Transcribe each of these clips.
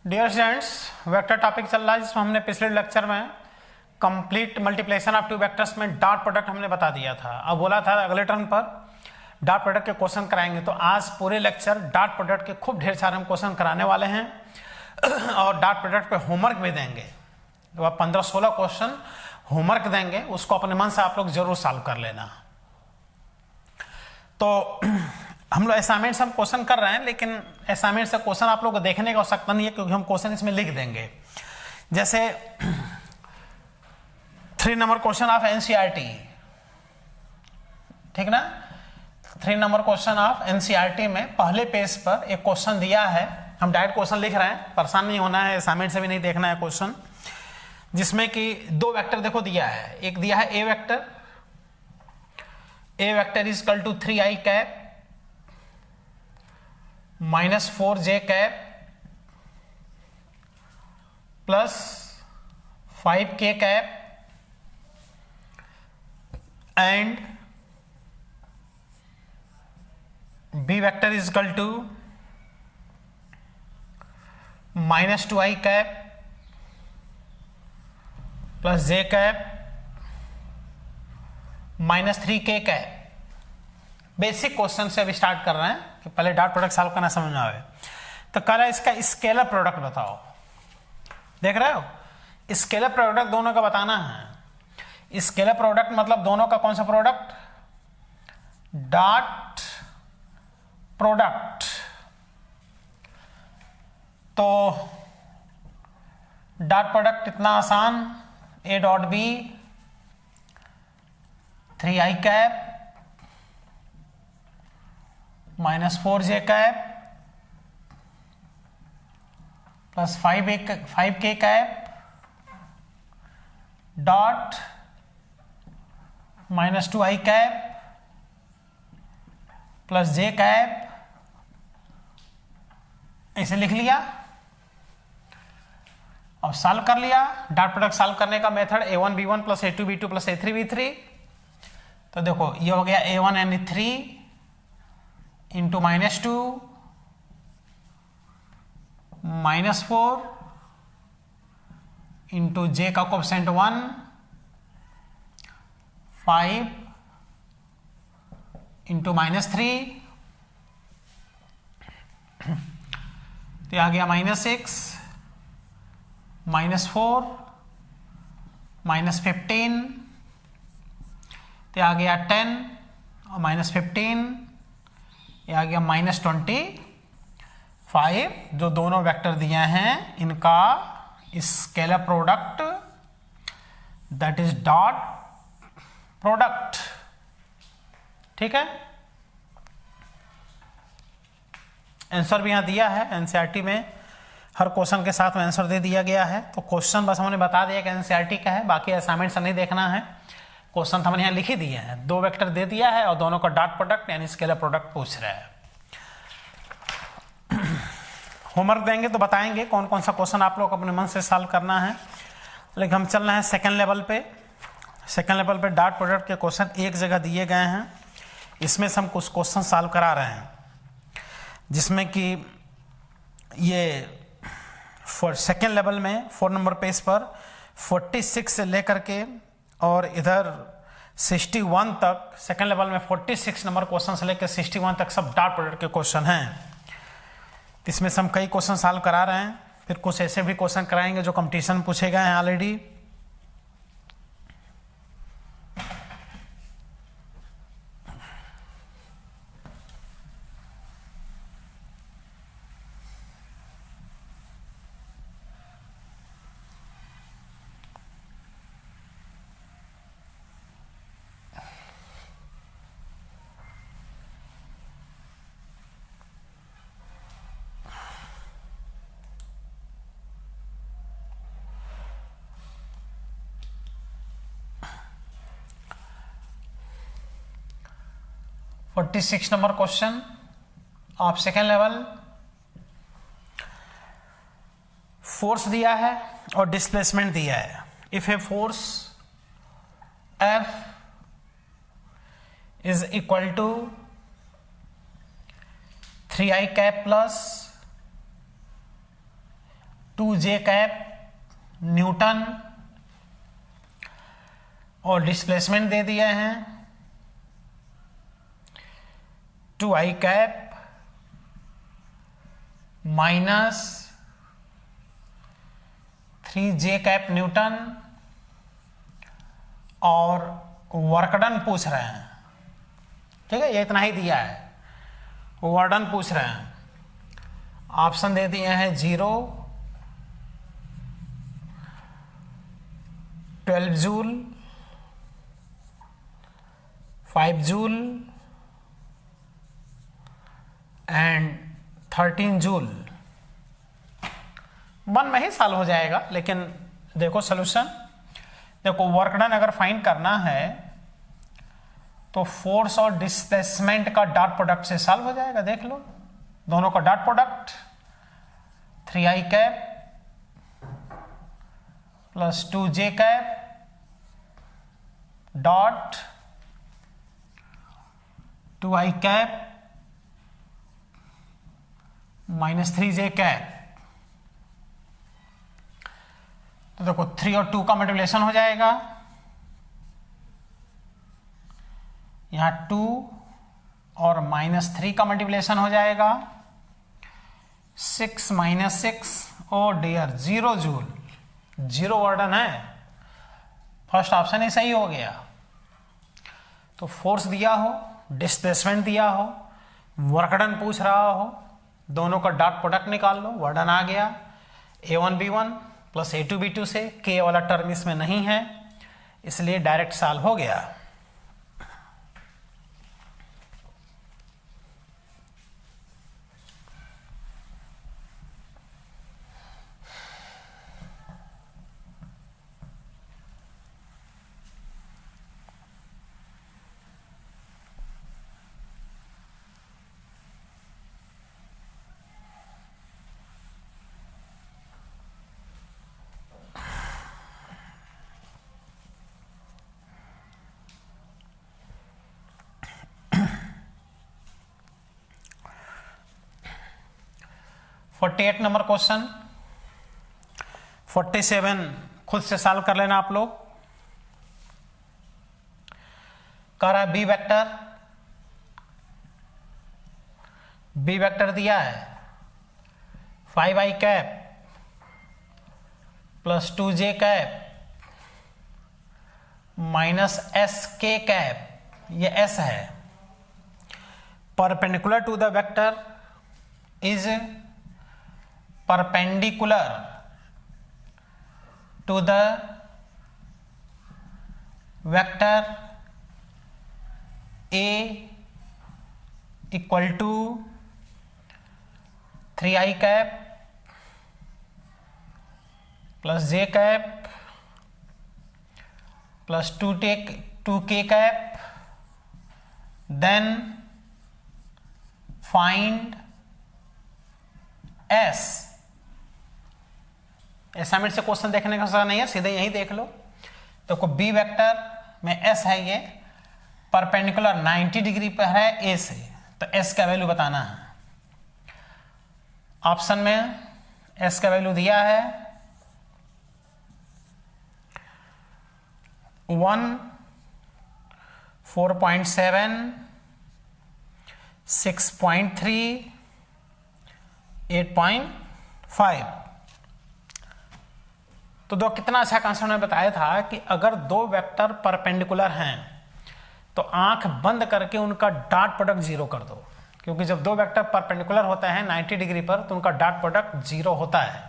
Dear students, vector topic चल रहा है जिसमें हमने पिछले लेक्चर में complete multiplication of two vectors में डॉट प्रोडक्ट हमने बता दिया था। अब बोला था अगले टर्न पर डॉट प्रोडक्ट के क्वेश्चन कराएंगे, तो आज पूरे लेक्चर डॉट प्रोडक्ट के खूब ढेर सारे हम क्वेश्चन कराने वाले हैं और डॉट प्रोडक्ट पे होमवर्क भी देंगे। तो अब 15-16 क्वेश्चन होमवर्क देंगे, उसको अपने मन से आप लोग जरूर सॉल्व कर लेना। तो हम लोग असाइनमेंट से हम क्वेश्चन कर रहे हैं, लेकिन असाइनमेंट से क्वेश्चन आप लोग को देखने की आवश्यकता नहीं है क्योंकि हम क्वेश्चन इसमें लिख देंगे। जैसे 3 नंबर क्वेश्चन ऑफ एनसीईआरटी, ठीक ना। 3 नंबर क्वेश्चन ऑफ एनसीईआरटी में पहले पेज पर एक क्वेश्चन दिया है, हम डायरेक्ट क्वेश्चन लिख रहे हैं, परेशान नहीं होना है, असाइनमेंट से भी नहीं देखना है क्वेश्चन। जिसमें कि 2 वेक्टर देखो दिया है, एक दिया है A vector is equal to 3i cap minus 4j cap plus 5k cap and b vector is equal to minus 2i cap plus j cap minus 3k cap. Basic question से अभी start कर रहे हैं कि पहले dot product solve करना समझ में आवे। तो कह रहा है इसका स्केलर प्रोडक्ट बताओ। देख रहे हो, स्केलर प्रोडक्ट दोनों का बताना है। स्केलर प्रोडक्ट मतलब दोनों का कौन सा प्रोडक्ट? Dot product. तो डॉट प्रोडक्ट इतना आसान, A dot B 3i cap minus 4j cap plus 5k cap dot minus 2i cap plus j cap, ऐसे लिख लिया। अब सॉल्व कर लिया। डॉट प्रोडक्ट सॉल्व करने का method a1b1 plus a2b2 plus a3b3। तो देखो ये हो गया a1 यानी 3 into minus 2 minus 4 into j का कोएफिशिएंट 1 5 इंटू माइनस 3, तो आ गया माइनस 6 माइनस 4 माइनस 15, तो आ गया 10 और माइनस 15, ये आ गया माइनस 25। जो दोनों वेक्टर दिए हैं इनका scalar product that is dot product, ठीक है। आंसर भी यहां दिया है, एनसीईआरटी में हर क्वेश्चन के साथ में आंसर दे दिया गया है। तो क्वेश्चन बस हमने बता दिया कि एनसीईआरटी का है, बाकी असाइनमेंट से नहीं देखना है। क्वेश्चन हमने यहाँ लिख ही दिए हैं, 2 वेक्टर दे दिया है और दोनों का डॉट प्रोडक्ट यानी स्केलर प्रोडक्ट पूछ रहा है। होमवर्क देंगे तो बताएंगे कौन कौन सा क्वेश्चन आप लोग अपने मन से सॉल्व करना है। लेकिन हम चल रहे हैं सेकंड लेवल पे। सेकंड लेवल पे डॉट प्रोडक्ट के क्वेश्चन एक जगह दिए गए हैं, इसमें से हम कुछ क्वेश्चन सॉल्व करा रहे हैं, जिसमें कि ये सेकेंड लेवल में 4 नंबर पेज पर 46 से लेकर के और इधर 61 तक, सेकेंड लेवल में 46 नंबर क्वेश्चन से लेकर 61 तक सब डॉट प्रोडक्ट के क्वेश्चन हैं। इसमें से हम कई क्वेश्चन सॉल्व करा रहे हैं, फिर कुछ ऐसे भी क्वेश्चन कराएंगे जो कंपटीशन पूछे गए हैं already. Forty 46 number question of second level. Force दिया है और डिस्प्लेसमेंट दिया है। If a force F is equal to 3i cap plus 2j cap Newton और डिस्प्लेसमेंट दे दिए हैं 2i cap minus 3j cap Newton और वर्क डन पूछ रहे हैं। ठीक है, ये इतना ही दिया है। वर्क डन पूछ रहे हैं, ऑप्शन दे दिए हैं 0, 12 जूल, 5 जूल एंड 13 जूल। मन में ही सॉल्व हो जाएगा, लेकिन देखो सोल्यूशन। देखो वर्क डन अगर फाइंड करना है तो फोर्स और डिस्प्लेसमेंट का डॉट प्रोडक्ट से सॉल्व हो जाएगा। देख लो दोनों का dot product 3i cap plus 2j cap dot 2i cap minus 3j cap. तो देखो 3 और 2 का मल्टीप्लिकेशन हो जाएगा, यहां 2 और -3 का मल्टीप्लिकेशन हो जाएगा, 6 - 6 और डियर 0 जूल। 0 वर्क डन है, फर्स्ट ऑप्शन ही सही हो गया। तो फोर्स दिया हो, डिस्प्लेसमेंट दिया हो, वर्क डन पूछ रहा हो, दोनों का डॉट प्रोडक्ट निकाल लो, वर्क डन आ गया A1 B1 plus A2 B2 से। K वाला टर्म इसमें नहीं है, इसलिए डायरेक्ट सॉल्व हो गया। (48) नंबर क्वेश्चन। 47 खुद से सॉल्व कर लेना आप लोग। कह रहा है बी वेक्टर दिया है 5i cap plus 2j cap minus SK cap, ये S है। Perpendicular to the vector is perpendicular to the vector A equal to 3i cap plus j cap plus 2k cap, then find S। Assignment से question देखने का सवाल नहीं है, सीधे यही देख लो। तो बी वेक्टर में S है, ये परपेंडिकुलर 90 डिग्री पर है A से, तो S का वैल्यू बताना है। ऑप्शन में S का वैल्यू दिया है 1, 4.7, 6.3, 8.5। तो दो कितना अच्छा कंसेप्ट में बताया था कि अगर दो वेक्टर परपेंडिकुलर हैं तो आंख बंद करके उनका डॉट प्रोडक्ट 0 कर दो, क्योंकि जब दो वेक्टर परपेंडिकुलर होता है 90 डिग्री पर तो उनका डॉट प्रोडक्ट 0 होता है।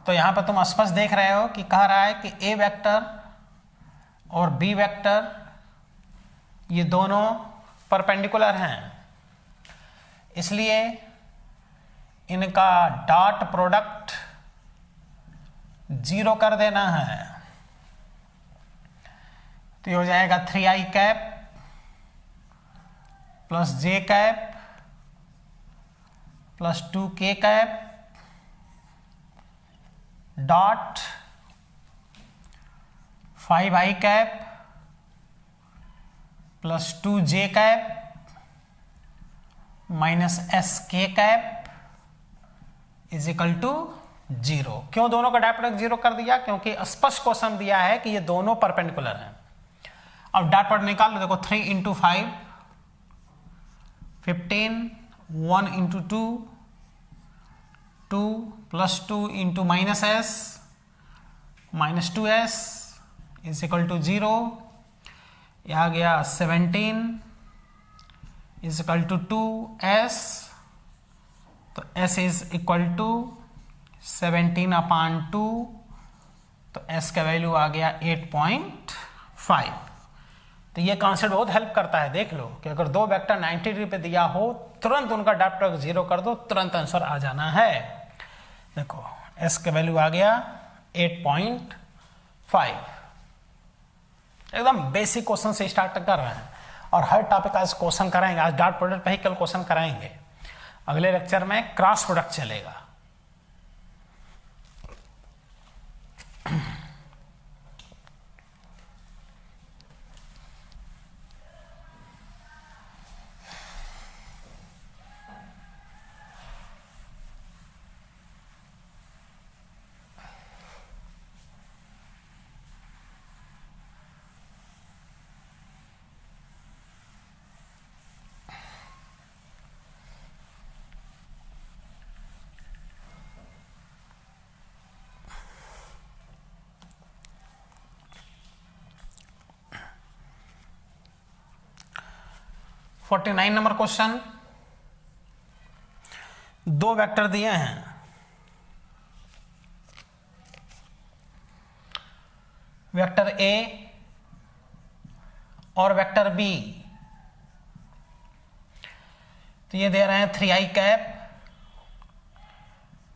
तो यहां पर तुम स्पष्ट देख रहे हो कि कह रहा है कि ए वेक्टर और बी वेक्टर ये दोनों परपेंडिकुलर हैं, इसलिए इनका डॉट प्रोडक्ट 0 कर देना है। तो ये हो जाएगा 3i cap plus j cap plus 2k cap dot 5i cap plus 2j cap minus sk cap is equal to zero. क्यों दोनों का डॉट प्रोडक्ट जीरो कर दिया? क्योंकि स्पष्ट क्वेश्चन दिया है कि ये दोनों परपेंडिकुलर हैं। अब डॉट प्रोडक्ट निकाल लो, देखो 3 into 5 15, 1 into 2 2 plus 2 into minus S minus 2s is equal to 0। यह आ गया 17 इज इक्वल टू 2s, तो s इज इक्वल टू 17/2, तो s का वैल्यू आ गया 8.5। तो ये कॉन्सेप्ट बहुत हेल्प करता है। देख लो कि अगर दो वेक्टर 90 डिग्री पे दिया हो, तुरंत उनका डॉट प्रोडक्ट जीरो कर दो, तुरंत आंसर आ जाना है। देखो s का वैल्यू आ गया 8.5। एकदम बेसिक क्वेश्चन से स्टार्ट कर रहे हैं और हर टॉपिक आज क्वेश्चन कराएंगे। आज डॉट प्रोडक्ट पे ही कल क्वेश्चन कराएंगे, अगले लेक्चर में क्रॉस प्रोडक्ट चलेगा। Forty 49 number question. दो वेक्टर दिए हैं, वेक्टर ए और वेक्टर बी। तो ये दे रहे हैं 3i cap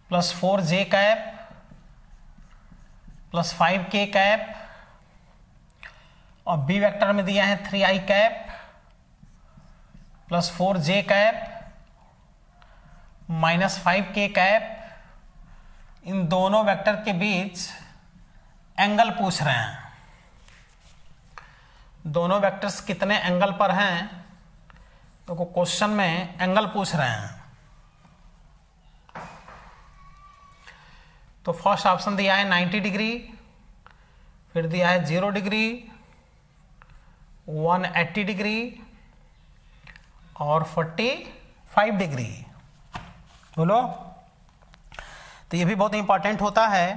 plus 4j cap plus 5k cap, और बी वेक्टर में दिया है 3i cap plus 4j cap minus 5k cap. इन दोनों वेक्टर के बीच एंगल पूछ रहे हैं। दोनों वेक्टर्स कितने एंगल पर हैं, तो क्वेश्चन में एंगल पूछ रहे हैं। तो फर्स्ट ऑप्शन दिया है 90 डिग्री, फिर दिया है 0 डिग्री, 180 डिग्री और 45 डिग्री। बोलो। तो ये भी बहुत इंपॉर्टेंट होता है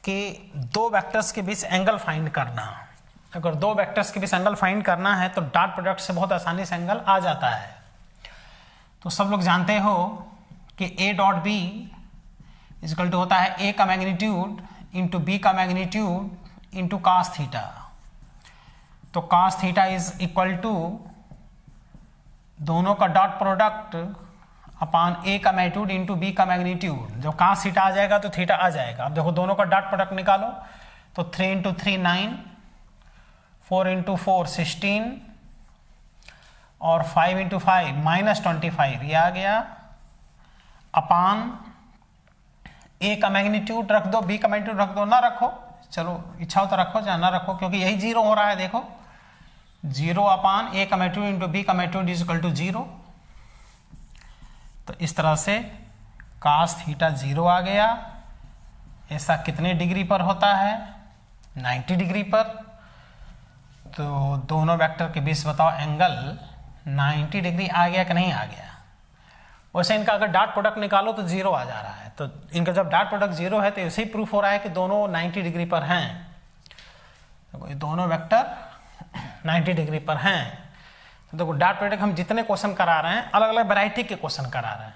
कि दो वेक्टर्स के बीच एंगल फाइंड करना। अगर दो वेक्टर्स के बीच एंगल फाइंड करना है तो डॉट प्रोडक्ट से बहुत आसानी से एंगल आ जाता है। तो सब लोग जानते हो कि a dot B equal to होता है a का मैग्नीट्यूड इंटू b का मैग्नीट्यूड इंटू cos थीटा। तो cos theta is equal to दोनों का डॉट प्रोडक्ट अपान a का मैग्नीट्यूड इंटू b का मैग्नीट्यूड। जब cos थीटा आ जाएगा तो थीटा आ जाएगा। अब देखो दोनों का डॉट प्रोडक्ट निकालो, तो 3 इंटू 3 9, 4 इंटू 4 16 और 5 इंटू 5 माइनस 25, ये आ गया अपान a का मैग्नीट्यूड रख दो, b का मैग्नीट्यूड रख दो, ना रखो, चलो इच्छा हो तो रखो चाहे ना रखो, क्योंकि यही जीरो हो रहा है। देखो 0 अपान a का मैग्नीट्यूड इंटू b का मैग्नीट्यूड इज इक्वल टू 0। तो इस तरह से cos थीटा 0 आ गया। ऐसा कितने डिग्री पर होता है? 90 डिग्री पर। तो दोनों वेक्टर के बीच बताओ एंगल 90 डिग्री आ गया कि नहीं आ गया? वैसे इनका अगर डॉट प्रोडक्ट निकालो तो 0 आ जा रहा है। तो इनका जब डॉट प्रोडक्ट 0 है तो ऐसे ही प्रूफ हो रहा है कि दोनों 90 डिग्री पर हैं। तो दोनों वेक्टर 90 डिग्री पर हैं। तो देखो डॉट प्रोडक्ट हम जितने क्वेश्चन करा रहे हैं, अलग अलग वैरायटी के क्वेश्चन करा रहे हैं।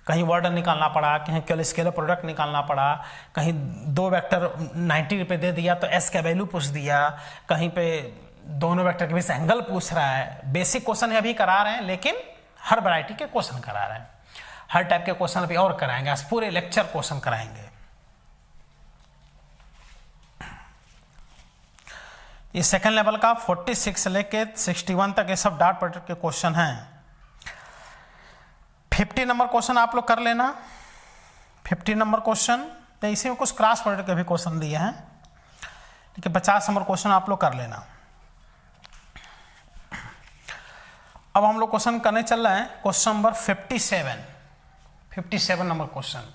कहीं वर्ड निकालना पड़ा, कहीं केवल स्केलर प्रोडक्ट निकालना पड़ा, कहीं दो वेक्टर 90 पे दे दिया तो एस का वैल्यू पूछ दिया, कहीं पे दोनों वेक्टर के बीच एंगल पूछ रहा है। बेसिक क्वेश्चन अभी करा रहे हैं, लेकिन हर वैरायटी के क्वेश्चन करा रहे हैं। हर टाइप के क्वेश्चन अभी और कराएंगे, आज पूरे लेक्चर क्वेश्चन कराएंगे। ये सेकंड लेवल का 46 से लेके 61 तक ये सब डॉट प्रोडक्ट के क्वेश्चन हैं। 50 नंबर क्वेश्चन आप लोग कर लेना। 50 नंबर क्वेश्चन तो इसी में कुछ क्रॉस प्रोडक्ट के भी क्वेश्चन दिए हैं, लेकिन 50 नंबर क्वेश्चन आप लोग कर लेना। अब हम लोग क्वेश्चन करने चल रहे हैं question number 57 number question.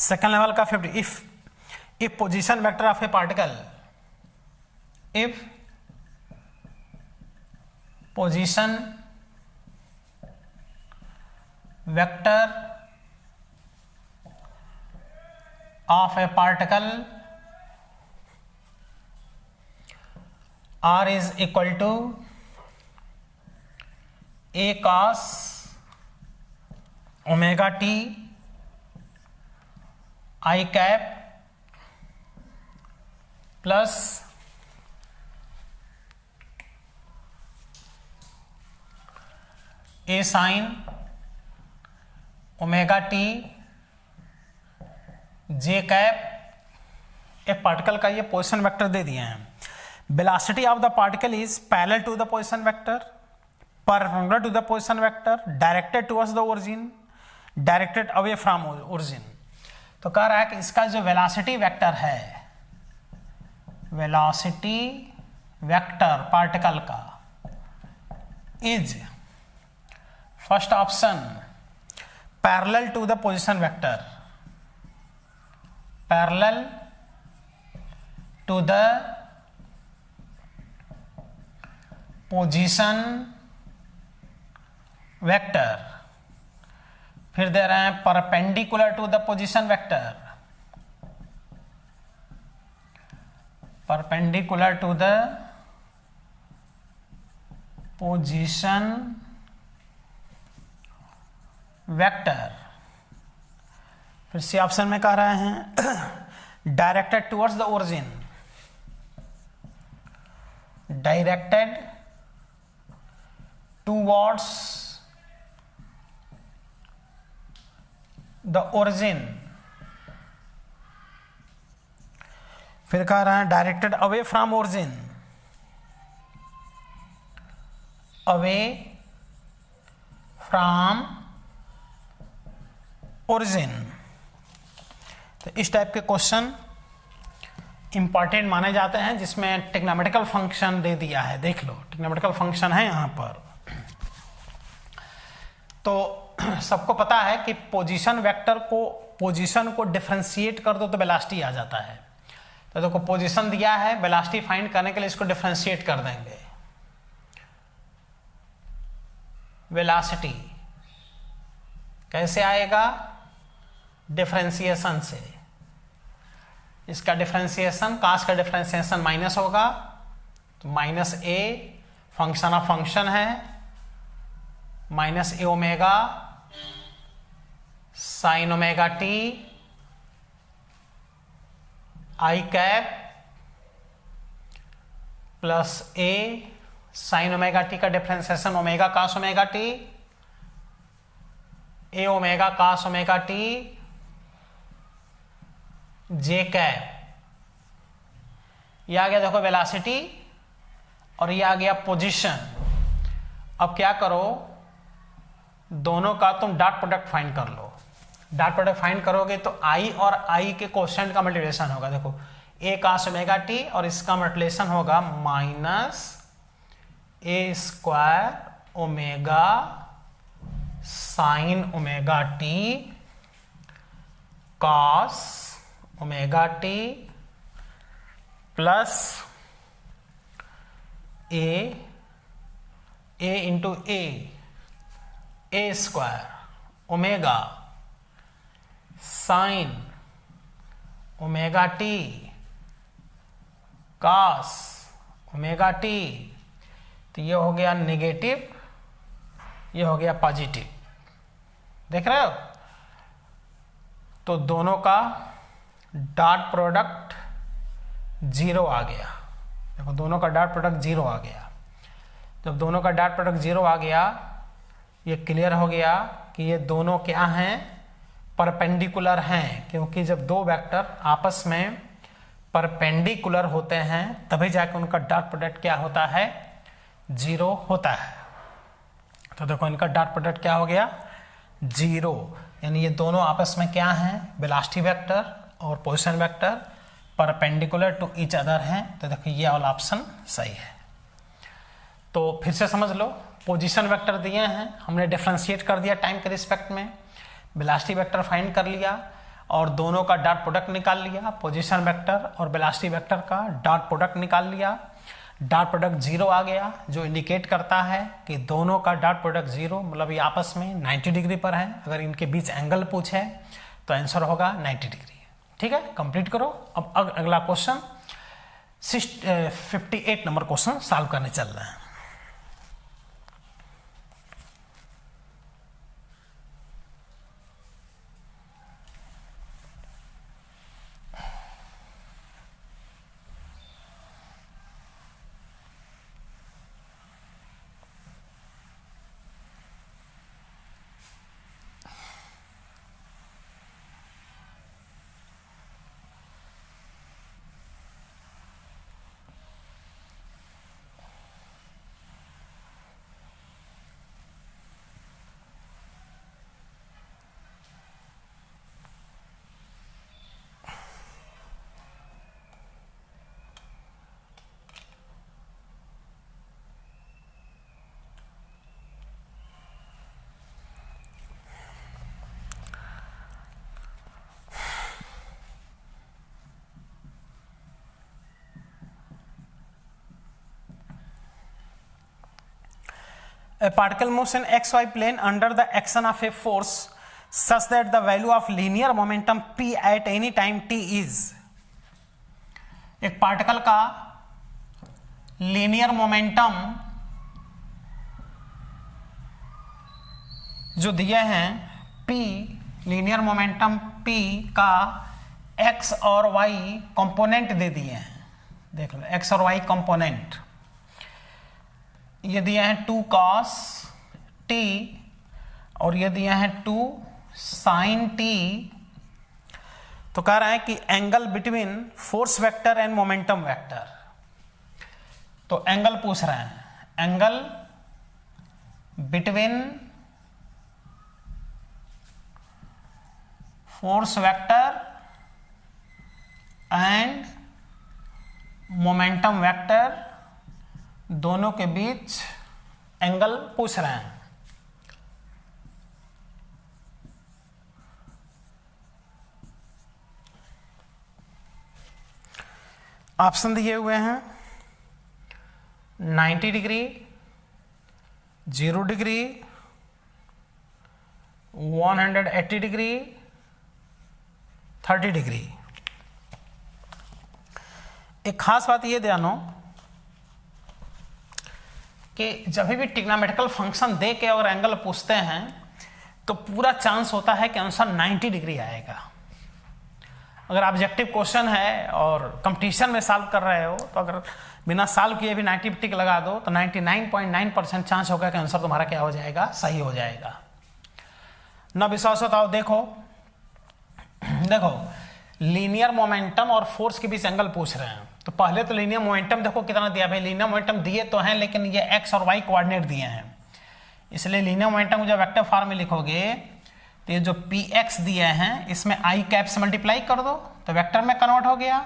Second level का 50, if position vector of A particle, if position vector of A particle r is equal to a cos omega t I cap plus a sin omega t j कैप, एक particle का ये position vector दे दिए हैं। Velocity of the particle is parallel to the position vector, perpendicular to the position vector, directed towards the origin, directed away from origin. तो कह रहा है कि इसका जो वेलोसिटी वेक्टर है, वेलोसिटी वेक्टर पार्टिकल का is first option parallel to the position vector, parallel to the position vector, फिर दे रहे हैं perpendicular to the position vector, perpendicular to the position vector, फिर सी ऑप्शन में कह रहे हैं directed towards the origin, directed towards the origin, फिर कह रहे हैं directed away from origin, away from origin. तो इस टाइप के क्वेश्चन इंपॉर्टेंट माने जाते हैं, जिसमें ट्रिग्नोमेट्रिकल फंक्शन दे दिया है। देख लो, ट्रिग्नोमेट्रिकल फंक्शन है यहाँ पर। तो सबको पता है कि पोजीशन वेक्टर को, पोजीशन को डिफरेंशिएट कर दो तो वेलोसिटी आ जाता है। तो देखो पोजीशन दिया है, वेलोसिटी फाइंड करने के लिए इसको डिफरेंशिएट कर देंगे। वेलोसिटी कैसे आएगा? डिफरेंशिएशन से। इसका डिफरेंशिएशन, कास का डिफरेंशिएशन माइनस होगा, तो minus A function of function है, minus A omega sine omega T I cap plus A sine omega T का differentiation omega cos omega T, A omega cos omega T J cap. ये आ गया देखो velocity, और ये आ गया पोजीशन। अब क्या करो, दोनों का तुम डॉट प्रोडक्ट फाइंड कर लो। डॉट प्रोडक्ट फाइंड करोगे तो आई और आई के कोशेंट का मल्टीप्लिकेशन होगा। देखो ए कास ओमेगा टी और इसका मल्टीप्लिकेशन होगा minus A square omega sine omega T cos omega T plus A into A square omega sine omega T cos omega T. तो ये हो गया नेगेटिव, ये हो गया पॉजिटिव। देख रहे हो? तो दोनों का डॉट प्रोडक्ट जीरो आ गया। देखो दोनों का डॉट प्रोडक्ट जीरो आ गया। जब दोनों का डॉट प्रोडक्ट जीरो आ गया, ये क्लियर हो गया कि ये दोनों क्या हैं, परपेंडिकुलर हैं। क्योंकि जब दो वेक्टर आपस में परपेंडिकुलर होते हैं तभी जाकर उनका डॉट प्रोडक्ट क्या होता है, जीरो होता है। तो देखो इनका डॉट प्रोडक्ट क्या हो गया, जीरो। यानी ये दोनों आपस में क्या हैं, वेलोसिटी वेक्टर और position vector perpendicular to each other हैं। तो देखो ये वाला ऑप्शन सही है। तो फिर से समझ लो, पोजीशन वेक्टर दिए हैं, हमने डिफरेंशिएट कर दिया टाइम के रिस्पेक्ट में, वेलोसिटी वेक्टर फाइंड कर लिया, और दोनों का डॉट प्रोडक्ट निकाल लिया, पोजीशन वेक्टर और वेलोसिटी वेक्टर का डॉट प्रोडक्ट निकाल लिया। डॉट प्रोडक्ट 0 आ गया, जो इंडिकेट करता है कि दोनों का डॉट प्रोडक्ट 0, मतलब ये आपस में 90 डिग्री पर है। अगर इनके बीच एंगल पूछे तो आंसर होगा 90 डिग्री। ठीक है, कंप्लीट करो। अब अगला क्वेश्चन 58 नंबर क्वेश्चन सॉल्व करने चल रहे हैं। A particle moves in xy plane under the action of a force such that the value of linear momentum p at any time t is। एक पार्टिकल का linear momentum जो दिए हैं p, linear momentum p का x और y component दे दिए हैं। देख लो x और y कंपोनेंट ये दिए हैं 2 cos t और ये दिए हैं 2 sin t। तो कह रहा है कि angle between force vector and momentum vector. तो एंगल पूछ रहे हैं, angle between force vector and momentum vector, दोनों के बीच एंगल पूछ रहे हैं। ऑप्शन दिए हुए हैं 90 डिग्री, 0 डिग्री, 180 डिग्री, 30 डिग्री। एक खास बात ये ध्यान हो कि जब भी ट्रिग्नोमेट्रिकल फंक्शन दे के अगर एंगल पूछते हैं तो पूरा चांस होता है कि आंसर 90 डिग्री आएगा। अगर ऑब्जेक्टिव क्वेश्चन है और कंपटीशन में सॉल्व कर रहे हो तो अगर बिना सॉल्व किए भी 90 टिक लगा दो तो 99.9% चांस होगा कि आंसर तुम्हारा क्या हो जाएगा, सही हो जाएगा। ना विश्वास होता हो देखो लीनियर मोमेंटम और फोर्स के बीच एंगल पूछ रहे हैं। तो पहले तो लीनियर मोमेंटम देखो कितना दिया भाई, लीनियर मोमेंटम दिए तो हैं लेकिन ये एक्स और वाई कोऑर्डिनेट दिए हैं, इसलिए लीनियर मोमेंटम जब वेक्टर फॉर्म में लिखोगे तो ये जो पी एक्स दिए हैं इसमें आई कैप से मल्टीप्लाई कर दो तो वेक्टर में कन्वर्ट हो गया,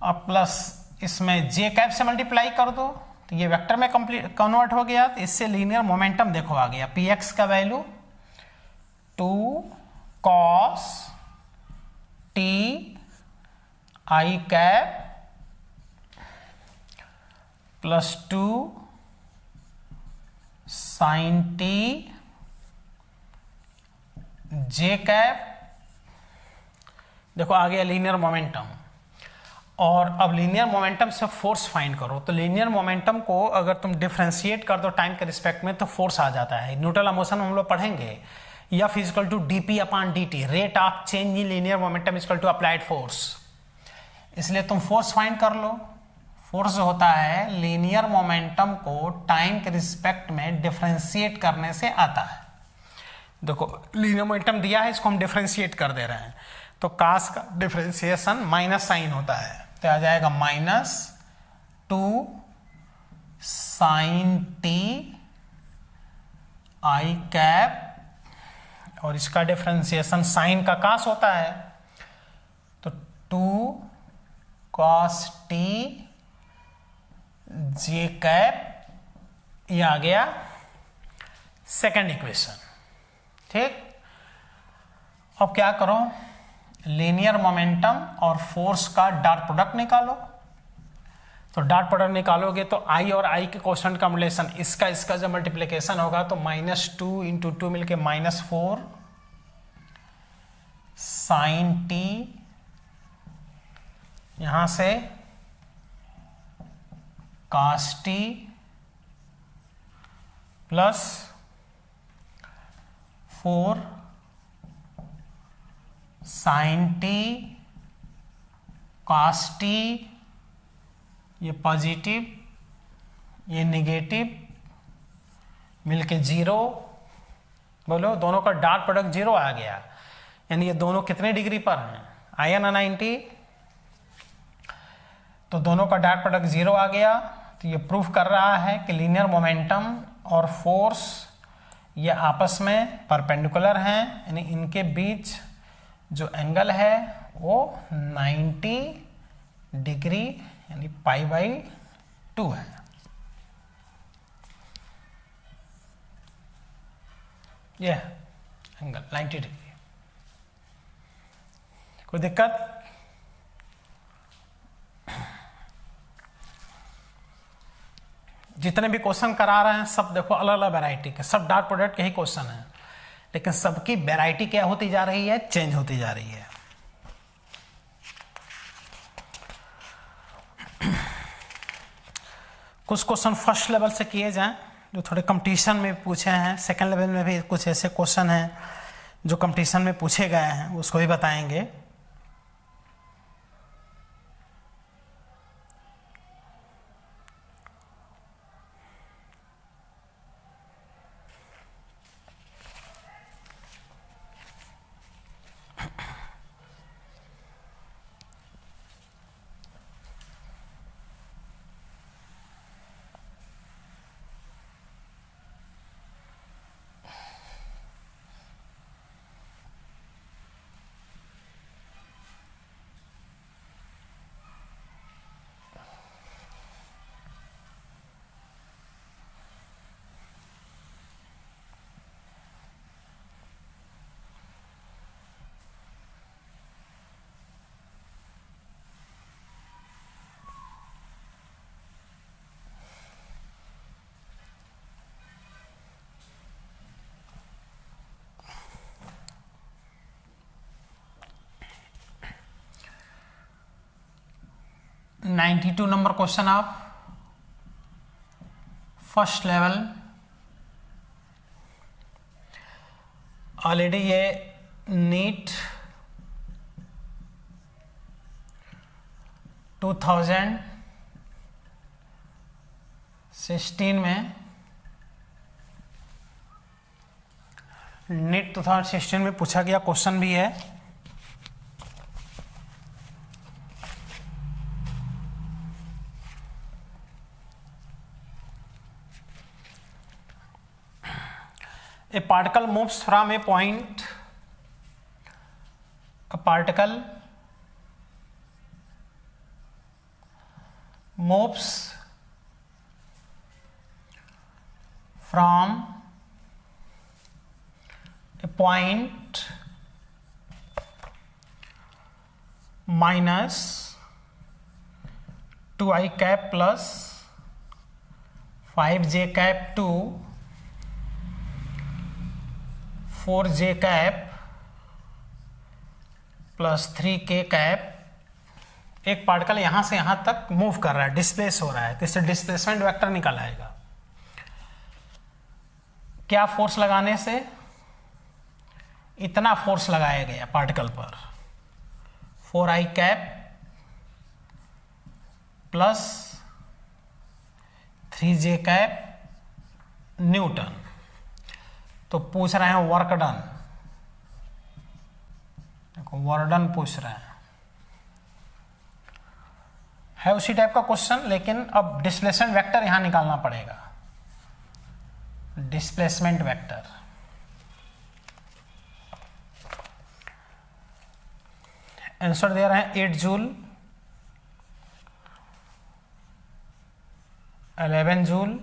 और प्लस इसमें जे कैप से मल्टीप्लाई कर दो तो ये वेक्टर में कन्वर्ट हो गया। तो इससे लीनियर मोमेंटम देखो आ गया, पी एक्स का वैल्यू 2 cos t आई कैप प्लस 2 sin t जे कैप। देखो आ गया लीनियर मोमेंटम। और अब लीनियर मोमेंटम से फोर्स फाइंड करो। तो लीनियर मोमेंटम को अगर तुम डिफरेंशिएट कर दो टाइम के रिस्पेक्ट में तो फोर्स आ जाता है। न्यूटन मोशन हम लोग पढ़ेंगे, या physical to dp upon dt, rate of change in linear momentum equal to applied force. इसलिए तुम फोर्स फाइंड कर लो। फोर्स होता है लीनियर मोमेंटम को टाइम के रिस्पेक्ट में डिफरेंशिएट करने से आता है। देखो लीनियर मोमेंटम दिया है, इसको हम डिफरेंशिएट कर दे रहे हैं तो कास का डिफरेंशिएशन माइनस साइन होता है, तो आ जाएगा -2 sin t आई कैप, और इसका डिफरेंशिएशन साइन का कास होता है तो 2 cos t जे कैप, ये आ गया सेकेंड इक्वेशन। ठीक, अब क्या करो, लीनियर मोमेंटम और फोर्स का डॉट प्रोडक्ट निकालो। तो डॉट प्रोडक्ट निकालोगे तो आई और आई के क्वेश्चन का रिलेशन, इसका जब मल्टीप्लीकेशन होगा तो -2 इंटू 2 मिलके -4 साइन टी, यहां से कास टी प्लस 4 साइन टी कास टी, ये पॉजिटिव ये नेगेटिव मिलके 0। बोलो दोनों का डॉट प्रोडक्ट 0 आ गया, यानी ये दोनों कितने डिग्री पर हैं, आया ना 90। तो दोनों का डॉट प्रोडक्ट 0 आ गया, तो ये प्रूफ कर रहा है कि लीनियर मोमेंटम और फोर्स ये आपस में परपेंडिकुलर हैं, यानी इनके बीच जो एंगल है वो 90 डिग्री यानी π/2 है। ये एंगल 90 डिग्री। कोई दिक्कत? जितने भी क्वेश्चन करा रहे हैं सब देखो अलग अलग वैरायटी के, सब डॉट प्रोडक्ट के ही क्वेश्चन हैं, लेकिन सबकी वैरायटी क्या होती जा रही है, चेंज होती जा रही है। कुछ क्वेश्चन फर्स्ट लेवल से किए जाएं जो थोड़े कंपटीशन में पूछे हैं, सेकंड लेवल में भी कुछ ऐसे क्वेश्चन हैं जो कंपटीशन में पूछे गए हैं, उसको भी बताएंगे। है 92 number question of first level. Already ये नीट 2016 में, नीट 2016 में पूछा गया क्वेश्चन भी है। A particle moves from a point, a particle moves from a point minus 2i cap plus 5j cap to 4j cap plus 3k cap, एक particle यहां से यहां तक मूव कर रहा है, डिस्प्लेस हो रहा है, तो इससे डिस्प्लेसमेंट वेक्टर निकल आएगा। क्या फोर्स लगाने से? इतना फोर्स लगाया गया पार्टिकल पर, 4i cap plus 3j cap Newton. तो पूछ रहे हैं वर्क डन, देखो वर्क डन पूछ रहे हैं, है उसी टाइप का क्वेश्चन, लेकिन अब डिस्प्लेसमेंट वेक्टर यहां निकालना पड़ेगा। डिस्प्लेसमेंट वेक्टर आंसर दे रहे हैं 8 joule, 11 joule,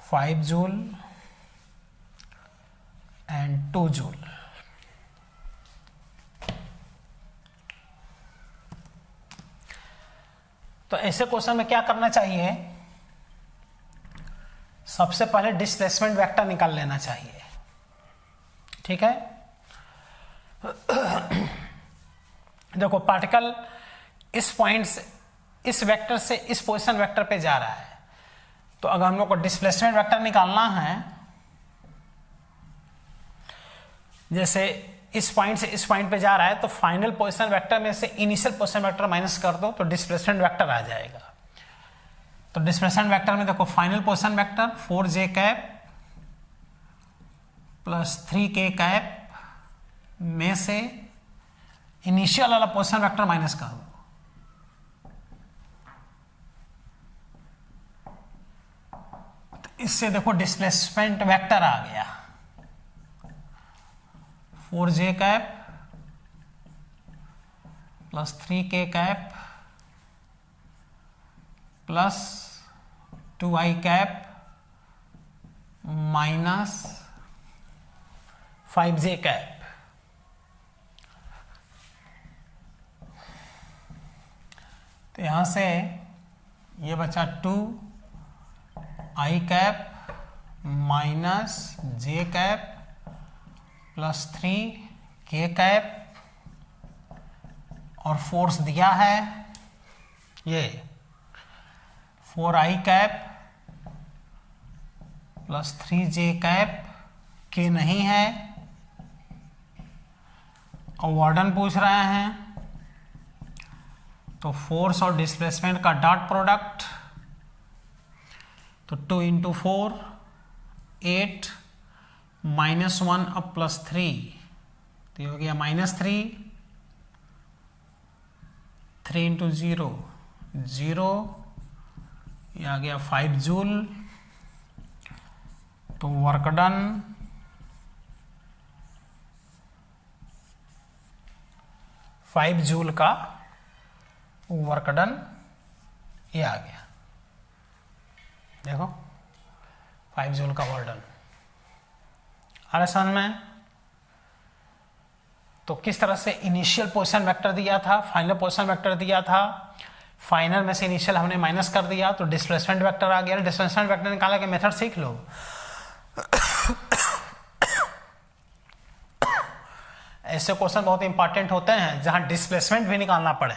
5 joule and 2 joule. तो ऐसे क्वेश्चन में क्या करना चाहिए, सबसे पहले डिस्प्लेसमेंट वेक्टर निकाल लेना चाहिए। ठीक है, देखो पार्टिकल इस पॉइंट से, इस वेक्टर से इस पोजीशन वेक्टर पे जा रहा है, तो अगर हम लोग को डिस्प्लेसमेंट वेक्टर निकालना है, जैसे इस पॉइंट से इस पॉइंट पे जा रहा है, तो फाइनल पोजीशन वेक्टर में से इनिशियल पोजीशन वेक्टर माइनस कर दो तो डिस्प्लेसमेंट वेक्टर आ जाएगा। तो डिस्प्लेसमेंट वेक्टर में देखो final position vector 4j cap plus 3k cap में से इनिशियल वाला पोजीशन वेक्टर माइनस कर दो। तो इससे देखो डिस्प्लेसमेंट वेक्टर आ गया 4j cap plus 3k cap plus 2i cap minus 5j cap. तो यहां से ये बचा 2i cap minus j cap plus 3k cap, और फोर्स दिया है ये 4i cap plus 3j cap, के नहीं है और वार्डन पूछ रहे हैं, तो फोर्स और डिस्प्लेसमेंट का डॉट प्रोडक्ट, तो 2 इंटू 4 8 माइनस 1 अब प्लस 3, तो ये हो गया -3, 3 इंटू 0 0, ये आ गया 5 जूल। तो वर्क डन 5 जूल का वर्क डन, ये आ गया, देखो 5 जूल का वर्क डन आ रहा समझ में। तो किस तरह से इनिशियल पोजीशन वेक्टर दिया था, फाइनल पोजीशन वेक्टर दिया था, फाइनल में से इनिशियल हमने माइनस कर दिया तो डिस्प्लेसमेंट वेक्टर आ गया। डिस्प्लेसमेंट वेक्टर निकालने के मेथड सीख लो। ऐसे क्वेश्चन बहुत इंपॉर्टेंट होते हैं जहां डिस्प्लेसमेंट भी निकालना पड़े।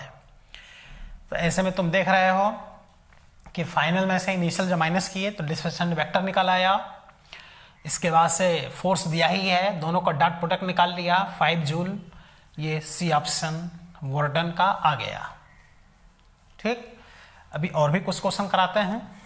तो ऐसे में तुम देख रहे हो कि फाइनल में से इनिशियल जब माइनस किए तो डिस्प्लेसमेंट वेक्टर निकल आया, इसके बाद से फोर्स दिया ही है, दोनों का डॉट प्रोडक्ट निकाल लिया 5 जूल, ये सी ऑप्शन वर्डन का आ गया। ठीक, अभी और भी कुछ क्वेश्चन कराते हैं।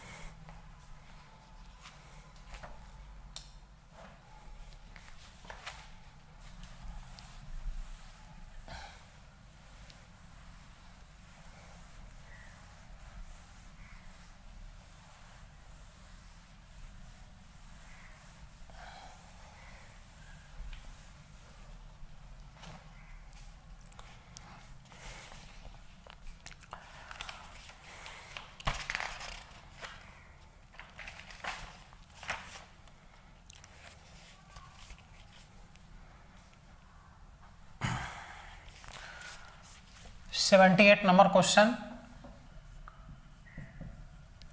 Seventy 78 number question,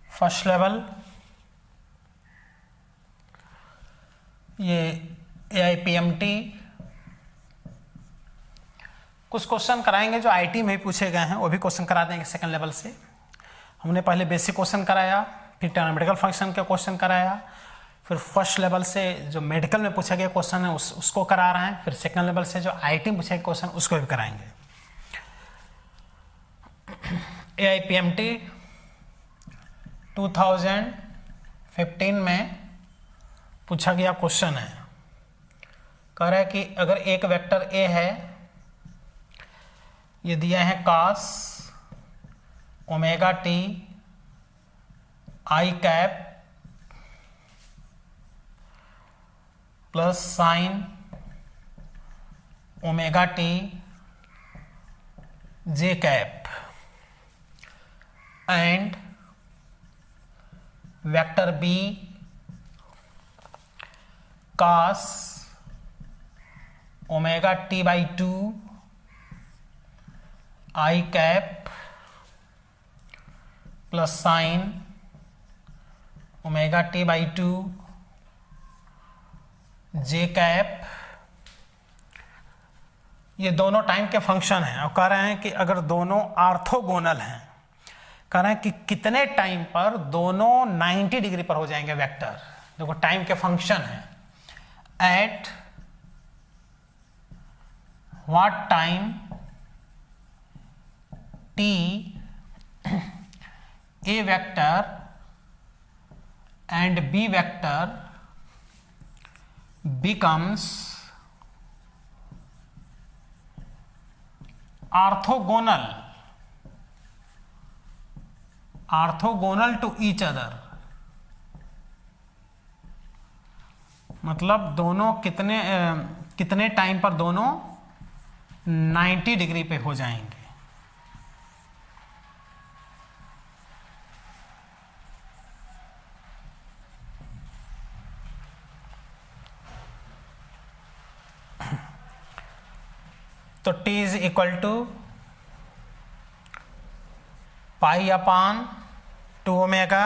first level, ये AIPMT। कुछ क्वेश्चन कराएंगे जो आईटी में ही पूछे गए हैं, वो भी क्वेश्चन करा देंगे सेकंड लेवल से। हमने पहले बेसिक क्वेश्चन कराया, फिर ट्रिग्नोमेट्रिकल फंक्शन के क्वेश्चन कराया, फिर फर्स्ट लेवल से जो मेडिकल में पूछे गए क्वेश्चन है उसको करा रहे हैं, फिर सेकंड लेवल से जो आईटी में पूछे गए क्वेश्चन उसको भी कराएंगे। AIPMT 2015 में पूछा गया क्वेश्चन है, कह रहा है कि अगर एक वेक्टर A है, ये दिया है cos omega t i cap plus sine omega t j cap and vector B cos omega t by 2 i cap plus sine omega T by 2 J cap, ये दोनों टाइम के फंक्शन हैं और कह रहे हैं कि अगर दोनों ऑर्थोगोनल हैं, कह रहे हैं कि कितने टाइम पर दोनों 90 डिग्री पर हो जाएंगे वेक्टर। देखो टाइम के फंक्शन है, at what time T A vector and B vector becomes orthogonal to each other, मतलब दोनों कितने टाइम पर दोनों 90 डिग्री पे हो जाएंगे। तो t is equal to pi upon 2 omega,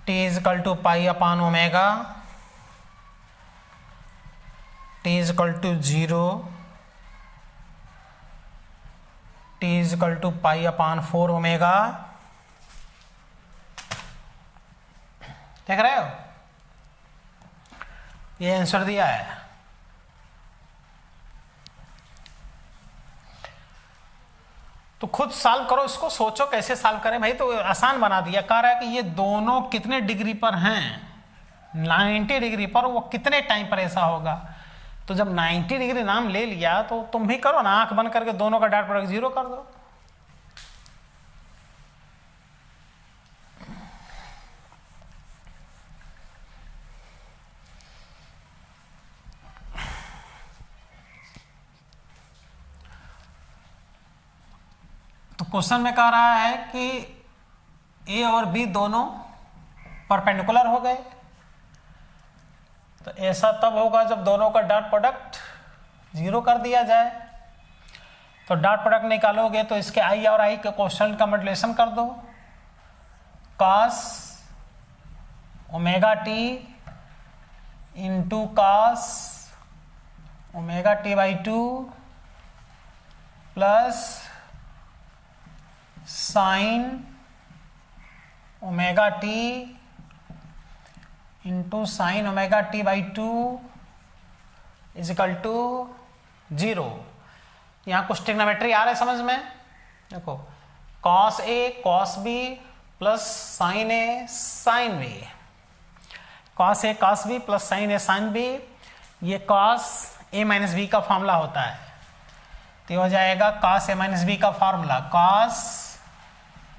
t is equal to pi upon omega, t is equal to 0, t is equal to pi upon 4 omega. देख रहे हो, ये आंसर दिया है। तो खुद सॉल्व करो इसको, सोचो कैसे सॉल्व करें भाई। तो आसान बना दिया, कह रहा है कि ये दोनों कितने डिग्री पर हैं, 90 डिग्री पर, वो कितने टाइम पर ऐसा होगा। तो जब 90 डिग्री नाम ले लिया तो तुम भी करो ना, आंख बंद करके दोनों का डॉट प्रोडक्ट 0 कर दो। तो क्वेश्चन में कह रहा है कि ए और बी दोनों परपेंडिकुलर हो गए। तो ऐसा तब होगा जब दोनों का डॉट प्रोडक्ट 0 कर दिया जाए। तो डॉट प्रोडक्ट निकालोगे तो इसके आई और आई के क्वेश्चन का मल्टीप्लिकेशन कर दो, cos omega T into cos omega T by 2 plus sine omega T into sine omega T by 2 is equal to 0। यहाँ कुछ ट्रिग्नोमेट्री आ रहा है समझ में। देखो cos A cos B plus sine A sine B, cos A cos B plus sine A sine B, ये cos A minus B का formula होता है। तो हो जाएगा cos A माइनस B का formula cos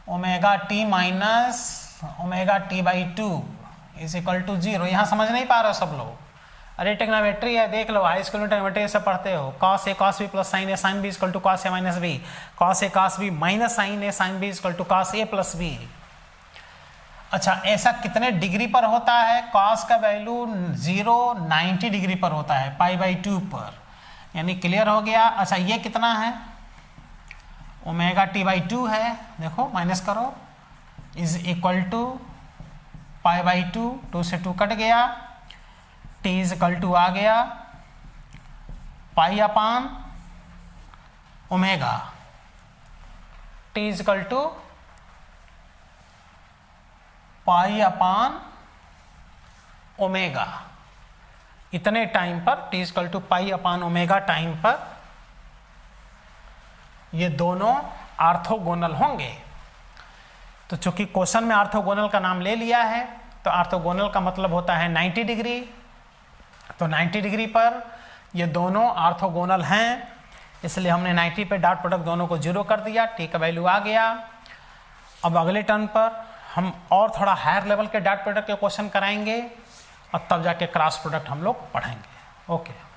omega T minus omega T by 2 is equal to 0। यहाँ समझ नहीं पा रहे हो सब लोग। अरे ट्रिग्नोमेट्री है, देख लो, हाई स्कूल में ट्रिग्नोमेट्री से पढ़ते हो। cos A cos B plus sine A sine B is equal to cos A minus B, cos A cos B minus sine A sine B is equal to cos A plus B। अच्छा, ऐसा कितने degree पर होता है? cos का value 0 90 degree पर होता है, पाई बाई 2 पर। यानी क्लियर हो गया। अच्छा, ये कितना है? ओमेगा टी बाई 2 है, देखो माइनस करो, is equal to pi by 2, 2 से 2 कट गया, टी इज इक्वल टू आ गया pi upon omega, T is equal to pi upon omega. इतने टाइम पर T is equal to pi upon omega time पर ये दोनों ऑर्थोगोनल होंगे। तो चूंकि क्वेश्चन में ऑर्थोगोनल का नाम ले लिया है, तो ऑर्थोगोनल का मतलब होता है 90 डिग्री। तो 90 डिग्री पर ये दोनों ऑर्थोगोनल हैं, इसलिए हमने 90 पे डॉट प्रोडक्ट दोनों को 0 कर दिया, टी का वैल्यू आ गया। अब अगले टर्न पर हम और थोड़ा हायर लेवल के डॉट प्रोडक्ट के क्वेश्चन कराएंगे और तब जाके क्रॉस प्रोडक्ट हम लोग पढ़ेंगे। ओके।